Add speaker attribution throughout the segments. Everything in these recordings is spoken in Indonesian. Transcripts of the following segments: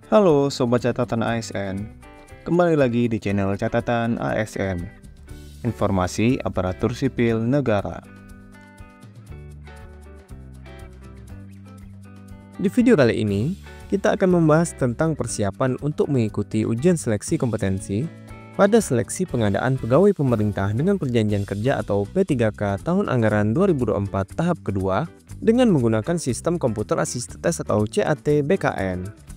Speaker 1: Halo Sobat Catatan ASN, kembali lagi di channel Catatan ASN, Informasi Aparatur Sipil Negara.
Speaker 2: Di video kali ini, kita akan membahas tentang persiapan untuk mengikuti ujian seleksi kompetensi pada seleksi pengadaan pegawai pemerintah dengan perjanjian kerja atau P3K tahun anggaran 2024 tahap kedua dengan menggunakan sistem komputer assisted test atau CAT BKN.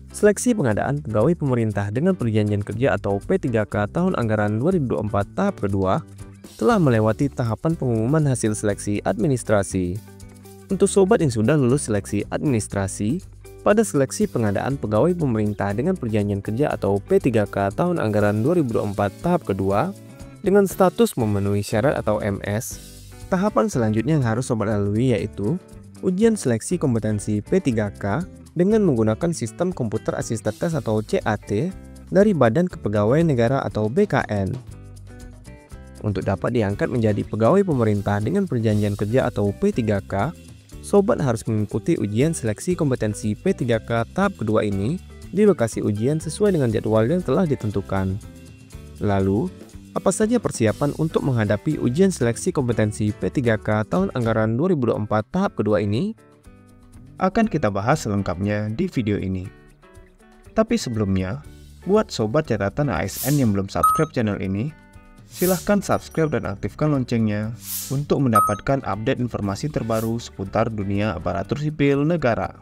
Speaker 2: Seleksi pengadaan pegawai pemerintah dengan perjanjian kerja atau P3K tahun anggaran 2024 tahap kedua telah melewati tahapan pengumuman hasil seleksi administrasi. Untuk sobat yang sudah lulus seleksi administrasi pada seleksi pengadaan pegawai pemerintah dengan perjanjian kerja atau P3K tahun anggaran 2024 tahap kedua dengan status memenuhi syarat atau MS, tahapan selanjutnya yang harus sobat lalui yaitu ujian seleksi kompetensi P3K dengan menggunakan sistem komputer assisted test atau CAT dari Badan Kepegawaian Negara atau BKN. Untuk dapat diangkat menjadi pegawai pemerintah dengan perjanjian kerja atau P3K, sobat harus mengikuti ujian seleksi kompetensi P3K tahap kedua ini di lokasi ujian sesuai dengan jadwal yang telah ditentukan. Lalu, apa saja persiapan untuk menghadapi ujian seleksi kompetensi P3K tahun anggaran 2024 tahap kedua ini?
Speaker 1: Akan kita bahas selengkapnya di video ini. Tapi sebelumnya, buat Sobat Catatan ASN yang belum subscribe channel ini, silahkan subscribe dan aktifkan loncengnya untuk mendapatkan update informasi terbaru seputar dunia aparatur sipil negara.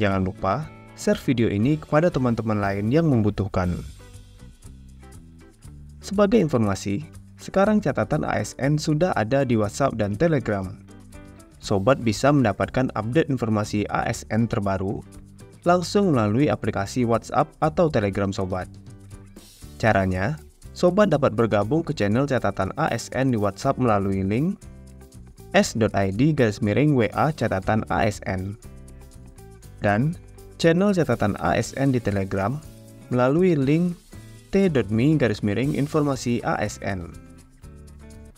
Speaker 1: Jangan lupa share video ini kepada teman-teman lain yang membutuhkan. Sebagai informasi, sekarang catatan ASN sudah ada di WhatsApp dan Telegram. Sobat bisa mendapatkan update informasi ASN terbaru langsung melalui aplikasi WhatsApp atau Telegram Sobat. Caranya, Sobat dapat bergabung ke channel catatan ASN di WhatsApp melalui link s.id/WA catatan ASN dan channel catatan ASN di Telegram melalui link t.me/informasi ASN.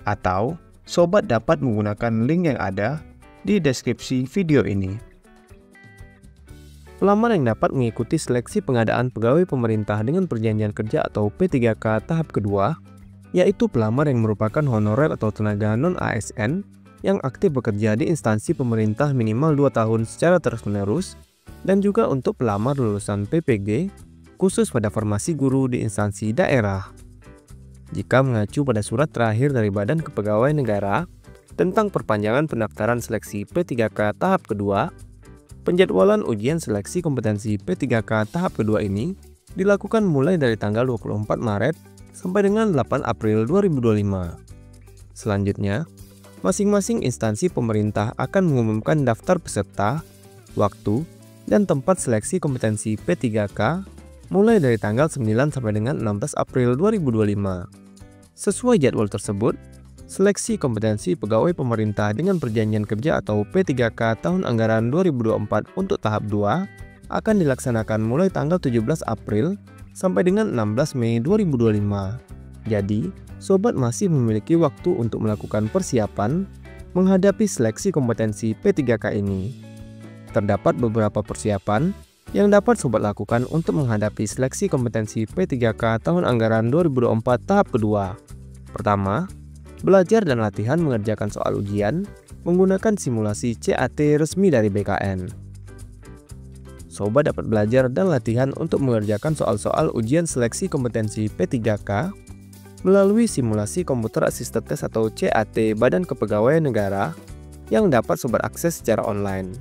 Speaker 1: Atau, sobat dapat menggunakan link yang ada di deskripsi video ini.
Speaker 2: Pelamar yang dapat mengikuti seleksi pengadaan pegawai pemerintah dengan perjanjian kerja atau P3K tahap kedua, yaitu pelamar yang merupakan honorer atau tenaga non-ASN yang aktif bekerja di instansi pemerintah minimal 2 tahun secara terus-menerus, dan juga untuk pelamar lulusan PPG, khusus pada formasi guru di instansi daerah. Jika mengacu pada surat terakhir dari Badan Kepegawaian Negara tentang perpanjangan pendaftaran seleksi P3K tahap kedua, penjadwalan ujian seleksi kompetensi P3K tahap kedua ini dilakukan mulai dari tanggal 24 Maret sampai dengan 8 April 2025. Selanjutnya, masing-masing instansi pemerintah akan mengumumkan daftar peserta, waktu, dan tempat seleksi kompetensi P3K mulai dari tanggal 9 sampai dengan 16 April 2025. Sesuai jadwal tersebut, seleksi kompetensi pegawai pemerintah dengan perjanjian kerja atau P3K tahun anggaran 2024 untuk tahap 2 akan dilaksanakan mulai tanggal 17 April sampai dengan 16 Mei 2025. Jadi, sobat masih memiliki waktu untuk melakukan persiapan menghadapi seleksi kompetensi P3K ini. Terdapat beberapa persiapan yang dapat sobat lakukan untuk menghadapi seleksi kompetensi P3K tahun anggaran 2024 tahap kedua. Pertama, belajar dan latihan mengerjakan soal ujian menggunakan simulasi CAT resmi dari BKN. Sobat dapat belajar dan latihan untuk mengerjakan soal-soal ujian seleksi kompetensi P3K melalui simulasi komputer assisted test atau CAT Badan Kepegawaian Negara yang dapat sobat akses secara online.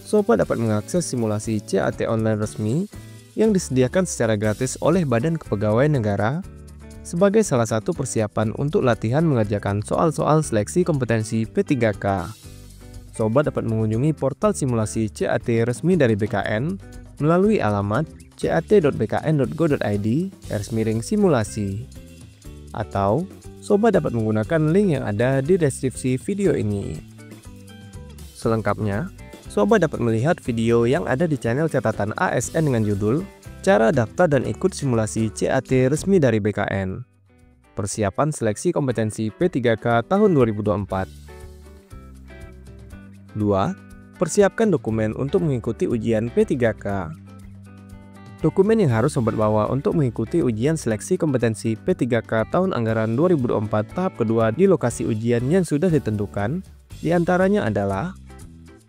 Speaker 2: Sobat dapat mengakses simulasi CAT online resmi yang disediakan secara gratis oleh Badan Kepegawaian Negara sebagai salah satu persiapan untuk latihan mengerjakan soal-soal seleksi kompetensi P3K. Sobat dapat mengunjungi portal simulasi CAT resmi dari BKN melalui alamat cat.bkn.go.id/simulasi. Atau, sobat dapat menggunakan link yang ada di deskripsi video ini. Selengkapnya, sobat dapat melihat video yang ada di channel catatan ASN dengan judul Cara Daftar dan Ikut Simulasi CAT Resmi dari BKN. Persiapan Seleksi Kompetensi P3K tahun 2024. 2. Persiapkan dokumen untuk mengikuti ujian P3K. Dokumen yang harus sobat bawa untuk mengikuti ujian seleksi kompetensi P3K tahun anggaran 2024 tahap kedua di lokasi ujian yang sudah ditentukan, diantaranya adalah: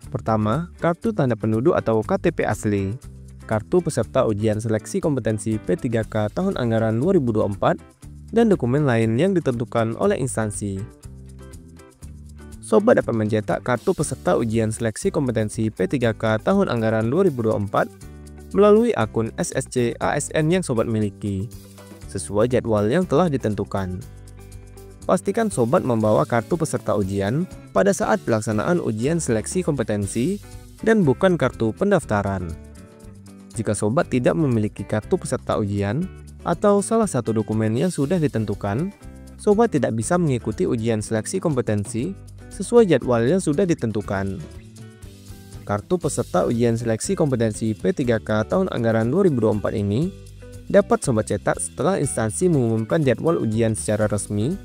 Speaker 2: pertama, kartu tanda penduduk atau KTP asli, kartu peserta ujian seleksi kompetensi P3K tahun anggaran 2024, dan dokumen lain yang ditentukan oleh instansi. Sobat dapat mencetak kartu peserta ujian seleksi kompetensi P3K tahun anggaran 2024 melalui akun SSC ASN yang sobat miliki, sesuai jadwal yang telah ditentukan. Pastikan sobat membawa kartu peserta ujian pada saat pelaksanaan ujian seleksi kompetensi dan bukan kartu pendaftaran. Jika sobat tidak memiliki kartu peserta ujian atau salah satu dokumen yang sudah ditentukan, sobat tidak bisa mengikuti ujian seleksi kompetensi sesuai jadwal yang sudah ditentukan. Kartu peserta ujian seleksi kompetensi P3K tahun anggaran 2024 ini dapat sobat cetak setelah instansi mengumumkan jadwal ujian secara resmi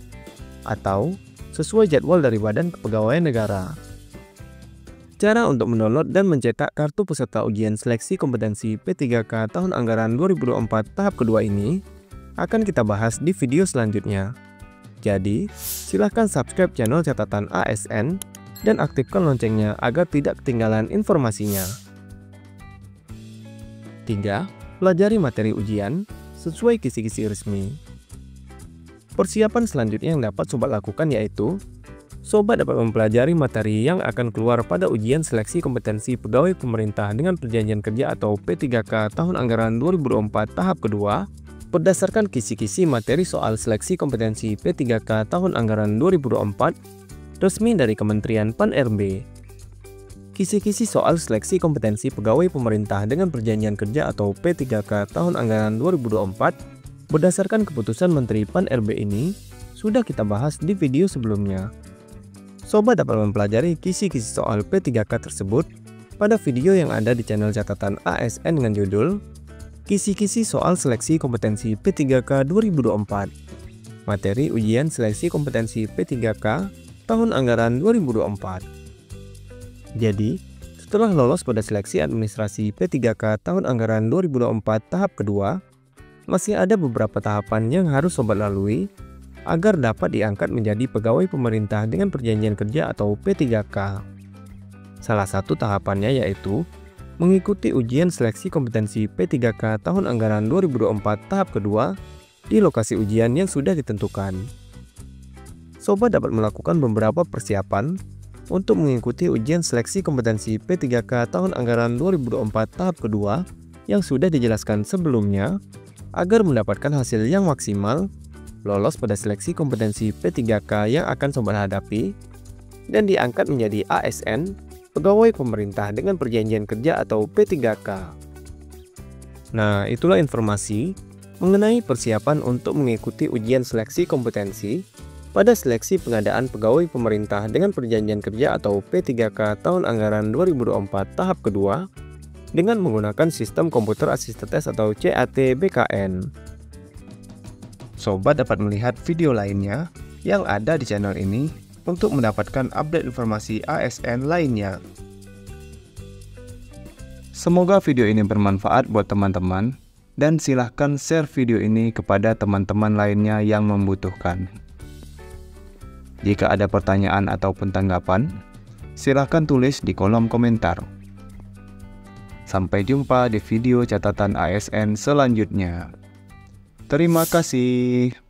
Speaker 2: atau sesuai jadwal dari Badan Kepegawaian Negara. Cara untuk mendownload dan mencetak kartu peserta ujian seleksi kompetensi P3K tahun anggaran 2024 tahap kedua ini akan kita bahas di video selanjutnya. Jadi, silahkan subscribe channel catatan ASN dan aktifkan loncengnya agar tidak ketinggalan informasinya. 3. Pelajari materi ujian sesuai kisi-kisi resmi. Persiapan selanjutnya yang dapat sobat lakukan yaitu: sobat dapat mempelajari materi yang akan keluar pada ujian seleksi kompetensi pegawai pemerintah dengan perjanjian kerja atau P3K tahun anggaran 2024 tahap kedua berdasarkan kisi-kisi materi soal seleksi kompetensi P3K tahun anggaran 2024 resmi dari Kementerian Pan-RB. Kisi-kisi soal seleksi kompetensi pegawai pemerintah dengan perjanjian kerja atau P3K tahun anggaran 2024 berdasarkan keputusan Menteri Pan-RB ini sudah kita bahas di video sebelumnya. Sobat dapat mempelajari kisi-kisi soal P3K tersebut pada video yang ada di channel catatan ASN dengan judul Kisi-kisi soal seleksi kompetensi P3K 2024. Materi ujian seleksi kompetensi P3K tahun anggaran 2024. Jadi, setelah lolos pada seleksi administrasi P3K tahun anggaran 2024 tahap kedua, masih ada beberapa tahapan yang harus sobat lalui agar dapat diangkat menjadi pegawai pemerintah dengan perjanjian kerja atau P3K. Salah satu tahapannya yaitu mengikuti ujian seleksi kompetensi P3K tahun anggaran 2024 tahap kedua di lokasi ujian yang sudah ditentukan. Sobat dapat melakukan beberapa persiapan untuk mengikuti ujian seleksi kompetensi P3K tahun anggaran 2024 tahap kedua yang sudah dijelaskan sebelumnya agar mendapatkan hasil yang maksimal, lolos pada seleksi kompetensi P3K yang akan sobat hadapi, dan diangkat menjadi ASN, pegawai pemerintah dengan perjanjian kerja atau P3K. Nah, itulah informasi mengenai persiapan untuk mengikuti ujian seleksi kompetensi pada seleksi pengadaan pegawai pemerintah dengan perjanjian kerja atau P3K tahun anggaran 2024 tahap kedua dengan menggunakan sistem komputer assisted test atau CAT BKN.
Speaker 1: Sobat dapat melihat video lainnya yang ada di channel ini untuk mendapatkan update informasi ASN lainnya. Semoga video ini bermanfaat buat teman-teman dan silahkan share video ini kepada teman-teman lainnya yang membutuhkan. Jika ada pertanyaan ataupun tanggapan, silahkan tulis di kolom komentar. Sampai jumpa di video catatan ASN selanjutnya. Terima kasih.